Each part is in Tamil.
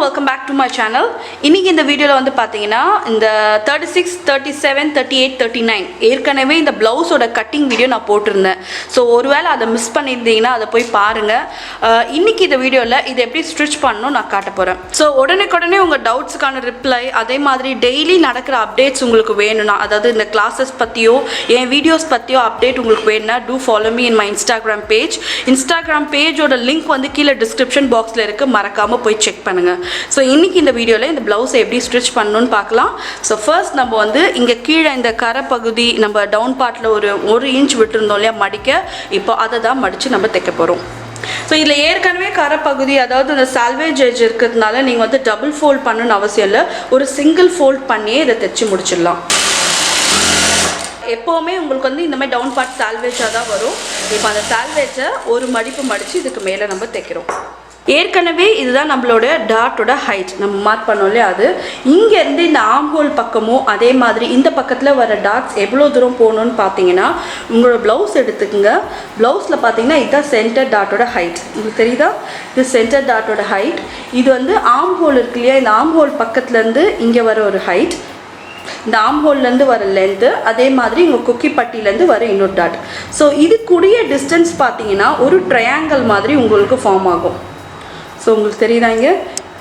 welcome back to my channel. இன்னைக்கு இந்த வீடியோல வந்து பாத்தீங்கன்னா இந்த 36 37 38 39 ஏற்கனவே இந்த blouse ஓட கட்டிங் வீடியோ நான் போட்டுருந்தேன். சோ ஒருவேளை அதை மிஸ் பண்ணிருந்தீங்கன்னா அதை போய் பாருங்க. இன்னைக்கு இந்த வீடியோல இதை எப்படி ஸ்டிட்ச் பண்ணனும் நான் காட்ட போறேன். சோ உடனே உங்க டவுட்ஸ்க்கான ரிப்ளை அதே மாதிரி டெய்லி நடக்கிற அப்டேட்ஸ் உங்களுக்கு வேணும்னா அதாவது இந்த கிளாसेस பத்தியோ என் வீடியோஸ் பத்தியோ அப்டேட் உங்களுக்கு வேணும்னா do follow me in my Instagram page. Instagram page ஓட லிங்க் வந்து கீழ description boxல இருக்கு, மறக்காம போய் செக் பண்ணுங்க. சோ இன்னைக்கு இந்த வீடியோல இந்த blouse எப்படி ஸ்டிட்ச் பண்ணனும்னு பார்க்கலாம். சோ ஃபர்ஸ்ட் நம்ம வந்து இங்க கீழ இந்த கரை பகுதி நம்ம டவுன் பார்ட்ல ஒரு 1 இன்ச் விட்டுறோம் இல்லையா மடிக்க, இப்போ அதை தான் மடிச்சு நம்ம தைக்க போறோம். ஸோ இதில் ஏற்கனவே கரை பகுதி அதாவது இந்த சால்வேஜ் எட்ஜ் இருக்கிறதுனால நீங்கள் வந்து டபுள் ஃபோல்ட் பண்ணணும்னு அவசியம் இல்லை, ஒரு சிங்கிள் ஃபோல்ட் பண்ணியே இதை தைச்சி முடிச்சிடலாம். எப்போவுமே உங்களுக்கு வந்து இந்த மாதிரி டவுன் பார்ட் சால்வேஜாக தான் வரும். இப்போ அந்த சால்வேஜை ஒரு மடிப்பு மடித்து இதுக்கு மேலே நம்ம தைக்கிறோம். ஏற்கனவே இதுதான் நம்மளோட டாட்டோட ஹைட் நம்ம மார்க் பண்ணோம் இல்லையா, அது இங்கேருந்து இந்த ஆம் ஹோல் பக்கமும் அதே மாதிரி இந்த பக்கத்தில் வர டாட்ஸ் எவ்வளோ தூரம் போகணுன்னு பார்த்தீங்கன்னா உங்களோட ப்ளவுஸ் எடுத்துக்கோங்க. ப்ளவுஸில் பார்த்தீங்கன்னா இதுதான் சென்டர் டாட்டோட ஹைட். உங்களுக்கு தெரியுதா, இது சென்டர் டாட்டோட ஹைட். இது வந்து ஆம் ஹோல் இருக்கு இல்லையா, இந்த ஆம் ஹோல் பக்கத்துலேருந்து இங்கே வர ஒரு ஹைட், இந்த ஆம் ஹோல்லேருந்து வர லென்த்து, அதே மாதிரி உங்கள் குக்கி பட்டியிலேருந்து வர இன்னொரு டாட். ஸோ இதுக்குரிய டிஸ்டன்ஸ் பார்த்தீங்கன்னா ஒரு ட்ரையாங்கிள் மாதிரி உங்களுக்கு ஃபார்ம் ஆகும். ஸோ உங்களுக்கு தெரியுதாங்க,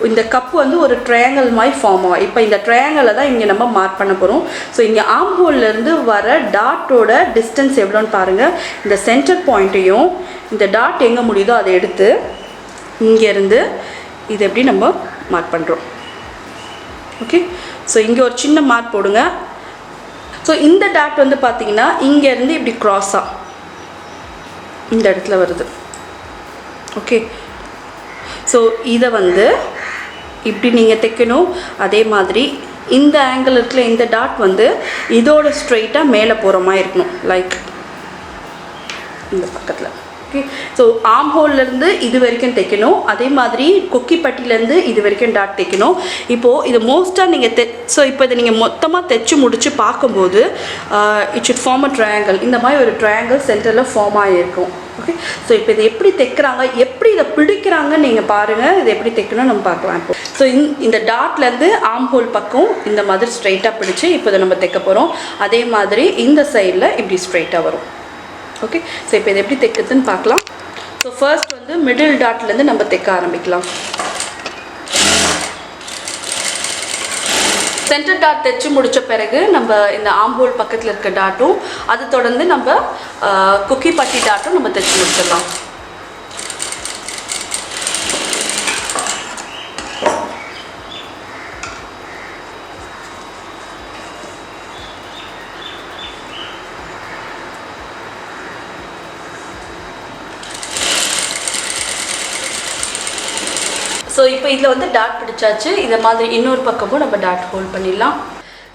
இந்த கப்பு வந்து ஒரு ட்ரையாங்கிள் மாதிரி ஃபார்ம் ஆகும். இப்போ இந்த ட்ரையாங்கிளை தான் இங்கே நம்ம மார்க் பண்ண போகிறோம். ஸோ இங்கே ஆம் ஹோல்லேருந்து வர டாட்டோட டிஸ்டன்ஸ் எவ்வளோன்னு பாருங்கள். இந்த சென்டர் பாயிண்ட்டையும் இந்த டாட் எங்கே முடியுதோ அதை எடுத்து இங்கேருந்து இது எப்படி நம்ம மார்க் பண்ணுறோம். ஓகே, ஸோ இங்கே ஒரு சின்ன மார்க் போடுங்க. ஸோ இந்த டாட் வந்து பார்த்தீங்கன்னா இங்கேருந்து இப்படி க்ராஸாக இந்த இடத்துல வருது. ஓகே, ஸோ இதை வந்து இப்படி நீங்கள் தைக்கணும். அதே மாதிரி இந்த ஆங்கிள் இருக்குல்ல, இந்த டாட் வந்து இதோட ஸ்ட்ரெயிட்டாக மேலே போகிற மாதிரி இருக்கணும், லைக் இந்த பக்கத்தில். ஓகே, ஸோ ஆம் ஹோல்லேருந்து இது வரைக்கும் தைக்கணும். அதே மாதிரி கொக்கி பட்டிலேருந்து இது வரைக்கும் டாட் தைக்கணும். இப்போது இது மோஸ்ட்டாக நீங்கள் ஸோ இப்போ இதை நீங்கள் மொத்தமாக தைச்சி முடித்து பார்க்கும்போது it should form a triangle. இந்த மாதிரி ஒரு ட்ரையாங்கிள் சென்டரில் ஃபார்ம் ஆகிருக்கும். ஓகே, ஸோ இப்போ இதை எப்படி தைக்கிறாங்க, எப்படி இதை பிடிக்கிறாங்கன்னு நீங்கள் பாருங்கள். இதை எப்படி தைக்கணும்னு நம்ம பார்க்கலாம். இப்போ ஸோ இந்த டாட்லேருந்து ஆம் ஹோல் பக்கம் இந்த மாதிரி ஸ்ட்ரைட்டாக பிடிச்சி இப்போ இதை நம்ம தைக்க போகிறோம். அதே மாதிரி இந்த சைடில் இப்படி ஸ்ட்ரைட்டாக வரும். ஓகே, ஸோ இப்போ இதை எப்படி தைக்கிறதுன்னு பார்க்கலாம். ஸோ ஃபர்ஸ்ட் வந்து மிடில் டாட்லேருந்து நம்ம தைக்க ஆரம்பிக்கலாம். சென்டர் டாட் தைச்சு முடித்த பிறகு நம்ம இந்த ஆம்போல் பக்கத்தில் இருக்க டாட்டும் அது தொடர்ந்து நம்ம குக்கி பட்டி டாட்டும் நம்ம தைச்சு முடிச்சிடலாம். ஸோ இப்போ இதில் வந்து டாட் பிடிச்சாச்சு. இதை மாதிரி இன்னொரு பக்கமும் நம்ம டாட் ஹோல்ட் பண்ணிடலாம்.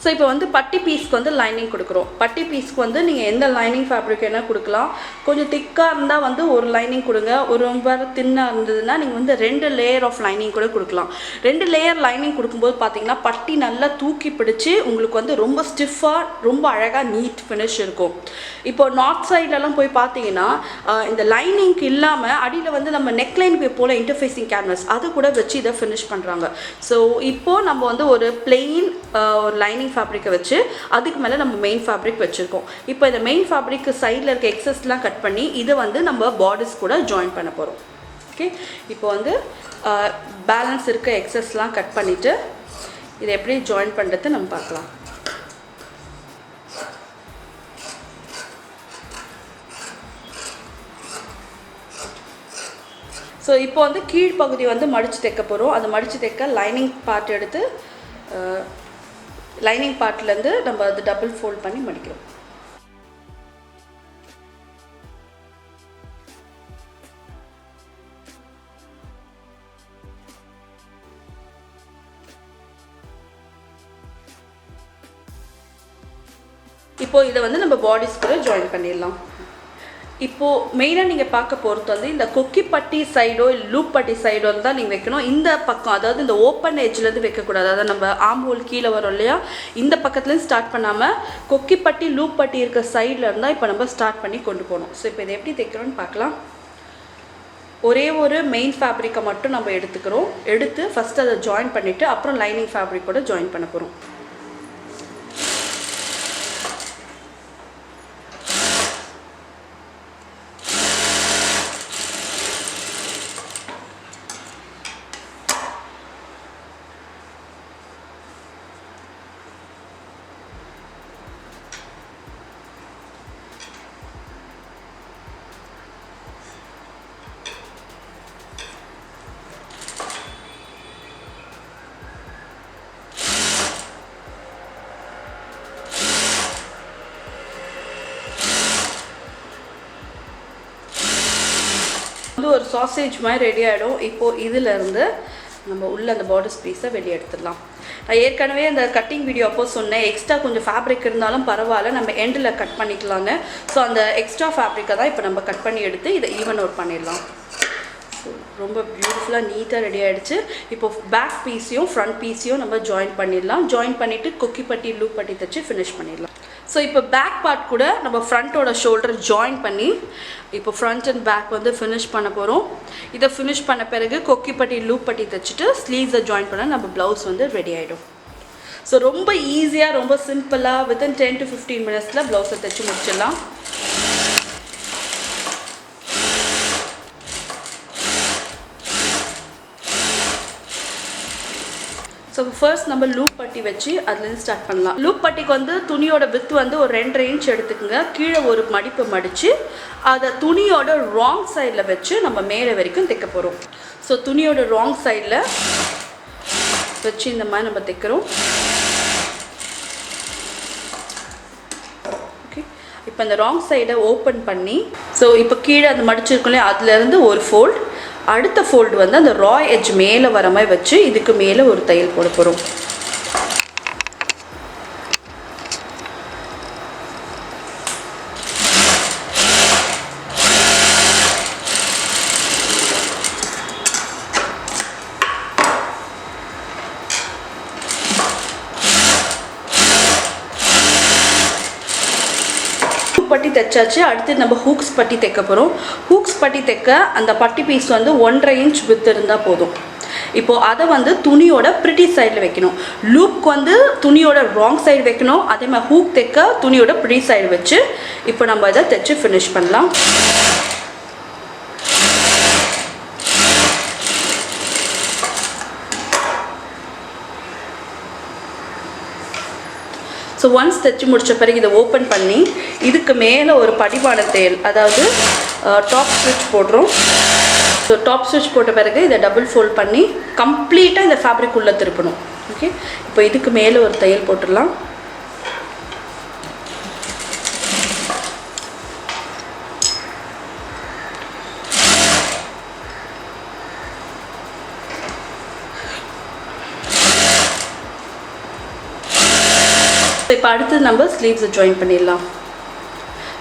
ஸோ இப்போ வந்து பட்டி பீஸ்க்கு வந்து லைனிங் கொடுக்குறோம். பட்டி பீஸ்க்கு வந்து நீங்கள் எந்த லைனிங் ஃபேப்ரிக் என்ன கொடுக்கலாம். கொஞ்சம் திக்காக இருந்தால் வந்து ஒரு லைனிங் கொடுங்க, ஒரு ரொம்ப தின்னாக இருந்ததுன்னா நீங்கள் வந்து 2 லேயர் ஆஃப் லைனிங் கூட கொடுக்கலாம். 2 லேயர் லைனிங் கொடுக்கும்போது பார்த்தீங்கன்னா பட்டி நல்லா தூக்கி பிடிச்சி உங்களுக்கு வந்து ரொம்ப ஸ்டிஃபாக ரொம்ப அழகாக நீட் ஃபினிஷ் இருக்கும். இப்போ நார்த் சைட்லலாம் போய் பார்த்தீங்கன்னா இந்த லைனிங்க்கு இல்லாமல் அடியில் வந்து நம்ம நெக்லைனுக்கு போல் இன்டர்ஃபேஸிங் கேன்வஸ் அது கூட வச்சு இதை ஃபினிஷ் பண்ணுறாங்க. ஸோ இப்போது நம்ம வந்து ஒரு பிளெயின் ஒரு லைனிங் ஃபேப்ரிக்கை வச்சு அதுக்கு மேலே நம்ம மெயின் ஃபேப்ரிக் வச்சுருக்கோம். இப்போ இந்த மெயின் ஃபேப்ரிக் சைடில் இருக்க எக்ஸஸ்லாம் கட் பண்ணி இதை வந்து நம்ம பார்டர்ஸ் கூட ஜாயின் பண்ண போகிறோம். ஓகே, இப்போ வந்து பேலன்ஸ் இருக்க எக்ஸஸ்லாம் கட் பண்ணிவிட்டு இதை எப்படி ஜாயின் பண்ணுறது நம்ம பார்க்கலாம். ஸோ இப்போ வந்து கீழ்ப்பகுதி வந்து மடித்து தைக்க போகிறோம். அது மடித்து தைக்க லைனிங் பார்ட் எடுத்து லைனிங் பார்ட்லேருந்து நம்ம அது டபுள் ஃபோல்ட் பண்ணி மடிக்கிறோம். இப்போது இதை வந்து நம்ம பாடிஸ் கூட ஜாயின் பண்ணிடலாம். இப்போது மெயினாக நீங்கள் பார்க்க போகிறது வந்து இந்த கொக்கி பட்டி சைடோ இல்லை லூப் பட்டி சைடோ தான் நீங்கள் வைக்கணும். இந்த பக்கம் அதாவது இந்த ஓப்பன் எட்ஜ்லேருந்து வைக்கக்கூடாது. அதாவது நம்ம ஆம் ஹோல் கீழே வரும் இல்லையா, இந்த பக்கத்துலேருந்து ஸ்டார்ட் பண்ணாமல் கொக்கி பட்டி லூப் பட்டி இருக்க சைடில் இருந்தால் இப்போ நம்ம ஸ்டார்ட் பண்ணி கொண்டு போகணும். ஸோ இப்போ இதை எப்படி தைக்கிறோன்னு பார்க்கலாம். ஒரே ஒரு மெயின் ஃபேப்ரிக்கை மட்டும் நம்ம எடுத்துக்கிறோம். எடுத்து ஃபஸ்ட்டு அதை ஜாயின் பண்ணிவிட்டு அப்புறம் லைனிங் ஃபேப்ரிக்கோட ஜாயின் பண்ண போகிறோம். ஒரு சாசேஜ் மாதிரி ரெடி ஆகிடும். இப்போது இதிலேருந்து நம்ம உள்ள அந்த பார்டர் பீஸை வெளியே எடுத்துடலாம். நான் ஏற்கனவே அந்த கட்டிங் வீடியோ அப்போ சொன்னேன், எக்ஸ்ட்ரா கொஞ்சம் ஃபேப்ரிக் இருந்தாலும் பரவாயில்ல, நம்ம எண்டில் கட் பண்ணிக்கலான்னு. ஸோ அந்த எக்ஸ்ட்ரா ஃபேப்ரிக்கை தான் இப்போ நம்ம கட் பண்ணி எடுத்து இதை ஈவன் அவுட் பண்ணிடலாம். ஸோ ரொம்ப பியூட்டிஃபுல்லாக நீட்டாக ரெடி ஆகிடுச்சு. இப்போ பேக் பீஸையும் ஃப்ரண்ட் பீஸையும் நம்ம ஜாயின் பண்ணிடலாம். ஜாயின் பண்ணிவிட்டு கொக்கி பட்டி லூப் பட்டி தைச்சு ஃபினிஷ் பண்ணிடலாம். ஸோ இப்போ பேக் பார்ட் கூட நம்ம ஃப்ரண்ட்டோட ஷோல்டர் ஜாயின் பண்ணி இப்போ ஃப்ரண்ட் அண்ட் பேக் வந்து ஃபினிஷ் பண்ண போகிறோம். இதை ஃபினிஷ் பண்ண பிறகு கொக்கி பட்டி லூப் பட்டி தைச்சிட்டு ஸ்லீவ்ஸை ஜாயின் பண்ண நம்ம ப்ளவுஸ் வந்து ரெடி ஆகிடும். ஸோ ரொம்ப ஈஸியாக ரொம்ப சிம்பிளாக வித்தின் 10 to 15 மினிட்ஸில் ப்ளவுஸை தைச்சி முடிச்சிடலாம். ஸோ ஃபர்ஸ்ட் நம்ம லூப் பட்டி வச்சு அதுலேருந்து ஸ்டார்ட் பண்ணலாம். லூப் பட்டிக்கு வந்து துணியோட வித்து வந்து ஒரு 2.5 இன்ச் எடுத்துக்கோங்க. கீழே ஒரு மடிப்பு மடித்து அதை துணியோட ராங் சைடில் வச்சு நம்ம மேலே வரைக்கும் தைக்க போகிறோம். ஸோ துணியோட ராங் சைடில் வச்சு இந்த மாதிரி நம்ம தைக்கிறோம். ஓகே, இப்போ இந்த ராங் சைடை ஓப்பன் பண்ணி ஸோ இப்போ கீழே அந்த மடிச்சிருக்கோம் இல்லையா, அதுலேருந்து ஒரு ஃபோல்ட், அடுத்த ஃபோல்டு வந்து அந்த ரா எட்ஜ் மேலே வர மாதிரி வச்சு இதுக்கு மேலே ஒரு தையல் போட போகிறோம். பட்டி தைச்சாச்சு. அடுத்து நம்ம ஹூக்ஸ் பட்டி தைக்க போகிறோம். ஹூக்ஸ் பட்டி தைக்க அந்த பட்டி பீஸ் வந்து 1.5 இன்ச் வித் இருந்தால் போதும். இப்போது அதை வந்து துணியோட ப்ரிட்டி சைடில் வைக்கணும். லூப்க்கு வந்து துணியோட ராங் சைடு வைக்கணும். அதே மாதிரி ஹூக் தைக்க துணியோட ப்ரிட்டி சைடு வச்சு இப்போ நம்ம இதை தைச்சு ஃபினிஷ் பண்ணலாம். ஸோ ஒன்ஸ் தைச்சி முடித்த பிறகு இதை ஓப்பன் பண்ணி இதுக்கு மேலே ஒரு படிமான தையல், அதாவது டாப் ஸ்டிச் போடுறோம். ஸோ டாப் ஸ்டிச் போட்ட பிறகு இதை டபுள் ஃபோல்ட் பண்ணி கம்ப்ளீட்டாக இந்த ஃபேப்ரிக் உள்ளே திருப்பணும். ஓகே, இப்போ இதுக்கு மேலே ஒரு தையல் போட்டுடலாம். இப்போ அடுத்து நம்ம ஸ்லீவ்ஸை ஜாயின் பண்ணிடலாம்.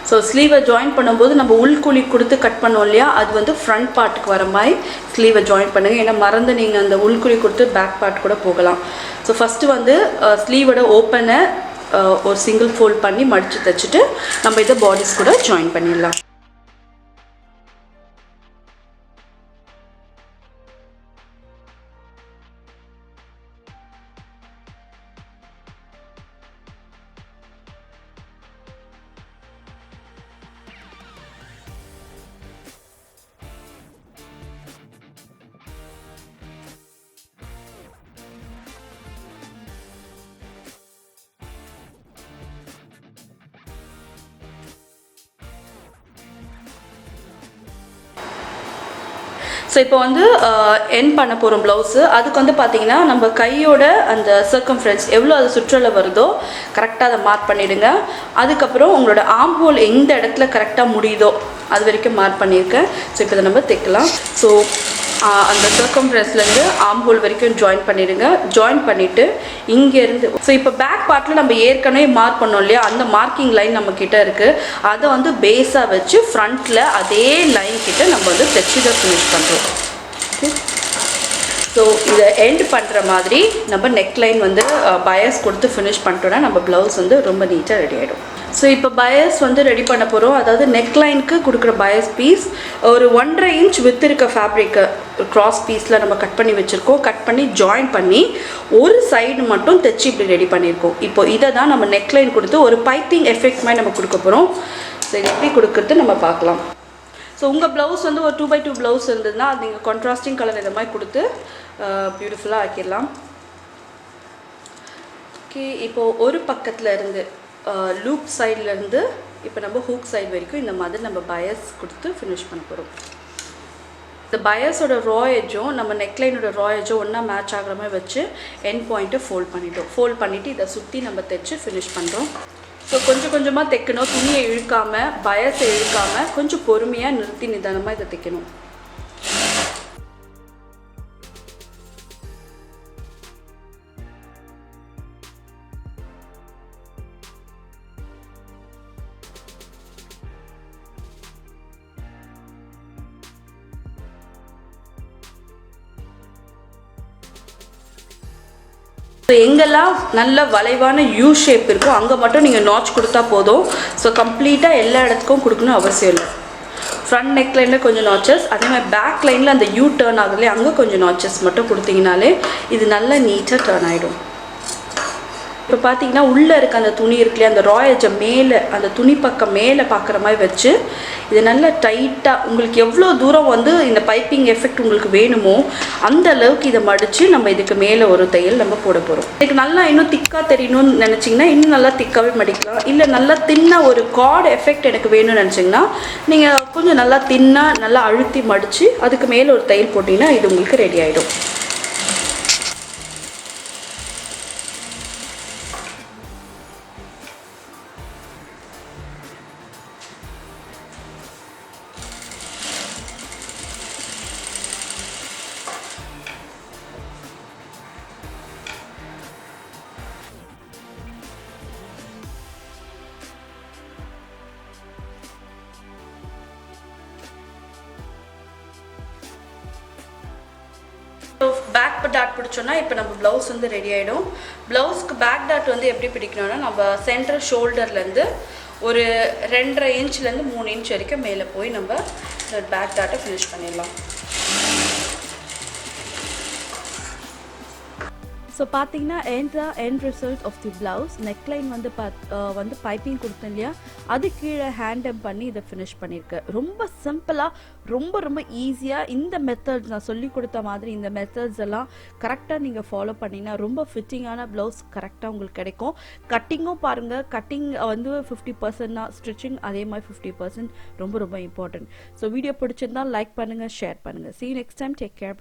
ஸோ ஸ்லீவை ஜாயின் பண்ணும்போது நம்ம உள்குழி கொடுத்து கட் பண்ணோம் இல்லையா, அது வந்து ஃப்ரண்ட் பார்ட்டுக்கு வர மாதிரி ஸ்லீவை ஜாயின் பண்ணுங்கள். ஏன்னா மறந்து நீங்கள் அந்த உள்குழி கொடுத்து பேக் பார்ட் கூட போகலாம். ஸோ ஃபஸ்ட்டு வந்து ஸ்லீவோட ஓப்பனை ஒரு சிங்கிள் ஃபோல்ட் பண்ணி மடித்து தைச்சிட்டு நம்ம இதை பாடிஸ் கூட ஜாயின் பண்ணிடலாம். ஸோ இப்போ வந்து என் பண்ண போகிறோம் ப்ளவுஸு. அதுக்கு வந்து பார்த்திங்கன்னா நம்ம கையோட அந்த சர்க்கம்ஃபரன்ஸ் எவ்வளோ அது சுற்றளவு வருதோ கரெக்டாக அதை மார்க் பண்ணிவிடுங்க. அதுக்கப்புறம் உங்களோட ஆர்ம் ஹோல் எந்த இடத்துல கரெக்டாக முடியுதோ அது வரைக்கும் மார்க் பண்ணியிருக்கேன். ஸோ இப்போ இதை நம்ம தைக்கலாம். ஸோ அந்த சர்க்கம்ஃபரன்ஸ்லேருந்து ஆர்ம் ஹோல் வரைக்கும் ஜாயின் பண்ணிடுங்க. ஜாயின் பண்ணிவிட்டு இங்கேருந்து ஸோ இப்போ பேக் பார்ட்டில் நம்ம ஏற்கனவே மார்க் பண்ணோம் இல்லையா, அந்த மார்க்கிங் லைன் நம்மக்கிட்ட இருக்குது. அதை வந்து பேஸாக வச்சு ஃப்ரண்ட்டில் அதே லைன் கிட்ட நம்ம வந்து தைச்சி இதை ஃபினிஷ் பண்ணுறோம். ஓகே, ஸோ இதை எண்ட் பண்ணுற மாதிரி நம்ம நெக் லைன் வந்து பயஸ் கொடுத்து ஃபினிஷ் பண்ணிட்டோன்னா நம்ம ப்ளவுஸ் வந்து ரொம்ப நீட்டாக ரெடி ஆகிடும். ஸோ இப்போ பயஸ் வந்து ரெடி பண்ண போகிறோம். அதாவது நெக்லைனுக்கு கொடுக்குற பயஸ் பீஸ் ஒரு 1.5 இன்ச் வித் இருக்க ஃபேப்ரிக்கை கிராஸ் பீஸில் நம்ம கட் பண்ணி வச்சுருக்கோம். கட் பண்ணி ஜாயின் பண்ணி ஒரு சைடு மட்டும் தைச்சி இப்படி ரெடி பண்ணியிருக்கோம். இப்போ இதை தான் நம்ம நெக்லைன் கொடுத்து ஒரு பைப்பிங் எஃபெக்ட் மாதிரி நம்ம கொடுக்க போகிறோம். ஸோ இது எப்படி கொடுக்குறது நம்ம பார்க்கலாம். ஸோ உங்கள் ப்ளவுஸ் வந்து ஒரு 2x2 ப்ளவுஸ் இருந்ததுன்னா அது நீங்கள் கான்ட்ராஸ்டிங் கலர் இந்த மாதிரி கொடுத்து பியூட்டிஃபுல்லாக ஆக்கிடலாம். ஓகே, இப்போது ஒரு பக்கத்தில் இருந்து லூப் சைட்லேருந்து இப்போ நம்ம ஹூக் சைடு வரைக்கும் இந்த மாதிரி நம்ம பயஸ் கொடுத்து ஃபினிஷ் பண்ண போகிறோம். இந்த பயஸோட ரா எஜ்ஜும் நம்ம நெக்லைனோட ரா எஜ்ஜும் ஒன்றா மேட்ச் ஆகிற மாதிரி வச்சு எண்ட் பாயிண்ட்டை ஃபோல்ட் பண்ணிவிட்டு இதை சுற்றி நம்ம தைச்சி ஃபினிஷ் பண்ணுறோம். ஸோ கொஞ்சம் கொஞ்சமாக தைக்கணும். துணியை இழுக்காமல் பயஸை இழுக்காமல் கொஞ்சம் பொறுமையாக நிறுத்தி நிதானமாக இதை தைக்கணும். ஸோ எங்கெல்லாம் நல்ல வளைவான யூ ஷேப் இருக்கும் அங்கே மட்டும் நீங்கள் நாச் கொடுத்தா போதும். ஸோ கம்ப்ளீட்டாக எல்லா இடத்துக்கும் கொடுக்கணும் அவசியம் இல்லை. ஃப்ரண்ட் நெக் லைனில் கொஞ்சம் நாச்சஸ், அதே மாதிரி பேக் லைனில் அந்த யூ டர்ன் ஆகுதுலே அங்கே கொஞ்சம் நாச்சஸ் மட்டும் கொடுத்தீங்கனாலே இது நல்லா நீட்டாக டர்ன் ஆகிடும். இப்போ பார்த்தீங்கன்னா உள்ளே இருக்க அந்த துணி இருக்குல்லையே அந்த ரா எட்ஜை மேலே அந்த துணி பக்கம் மேலே பார்க்குற மாதிரி வச்சு இது நல்லா டைட்டாக உங்களுக்கு எவ்வளோ தூரம் வந்து இந்த பைப்பிங் எஃபெக்ட் உங்களுக்கு வேணுமோ அந்த அளவுக்கு இதை மடித்து நம்ம இதுக்கு மேலே ஒரு தையல் நம்ம போட போகிறோம். இதுக்கு நல்லா இன்னும் திக்காக தெரியணும்னு நினச்சிங்கன்னா இன்னும் நல்லா திக்காகவே மடிக்கலாம். இல்லை நல்லா தின்னாக ஒரு கார்டு எஃபெக்ட் எனக்கு வேணும்னு நினச்சிங்கன்னா நீங்கள் கொஞ்சம் நல்லா தின்னாக நல்லா அழுத்தி மடித்து அதுக்கு மேலே ஒரு தையல் போட்டிங்கன்னா இது உங்களுக்கு ரெடி ஆகிடும். பேக் டாட் பிடிச்சோன்னா இப்போ நம்ம ப்ளவுஸ் வந்து ரெடி ஆகிடும். ப்ளவுஸ்க்கு பேக் டாட் வந்து எப்படி பிடிக்கணும்னா நம்ம சென்டர் ஷோல்டர்லேருந்து ஒரு 2.5 இன்ச்லேருந்து 3 இன்ச் வரைக்கும் மேலே போய் நம்ம பேக் டாட்டை ஃபினிஷ் பண்ணிடலாம். ஸோ பார்த்தீங்கன்னா end result of the blouse neckline வந்து பைப்பிங் கொடுத்தேன் இல்லையா, அது கீழே ஹேண்ட் எம் பண்ணி இதை ஃபினிஷ் பண்ணியிருக்கேன். ரொம்ப சிம்பிளாக ரொம்ப ஈஸியாக இந்த மெத்தட்ஸ் நான் சொல்லி கொடுத்த மாதிரி இந்த மெத்தட்ஸ் எல்லாம் கரெக்டாக நீங்கள் ஃபாலோ பண்ணிங்கன்னா ரொம்ப ஃபிட்டிங்கான ப்ளவுஸ் கரெக்டாக உங்களுக்கு கிடைக்கும். கட்டிங்கும் பாருங்கள், கட்டிங் வந்து 50% தான், ஸ்டிச்சிங் அதே மாதிரி 50% ரொம்ப இம்பார்ட்டன்ட். ஸோ வீடியோ பிடிச்சிருந்தால் லைக் பண்ணுங்கள், ஷேர் பண்ணுங்கள். See you next time. Take care.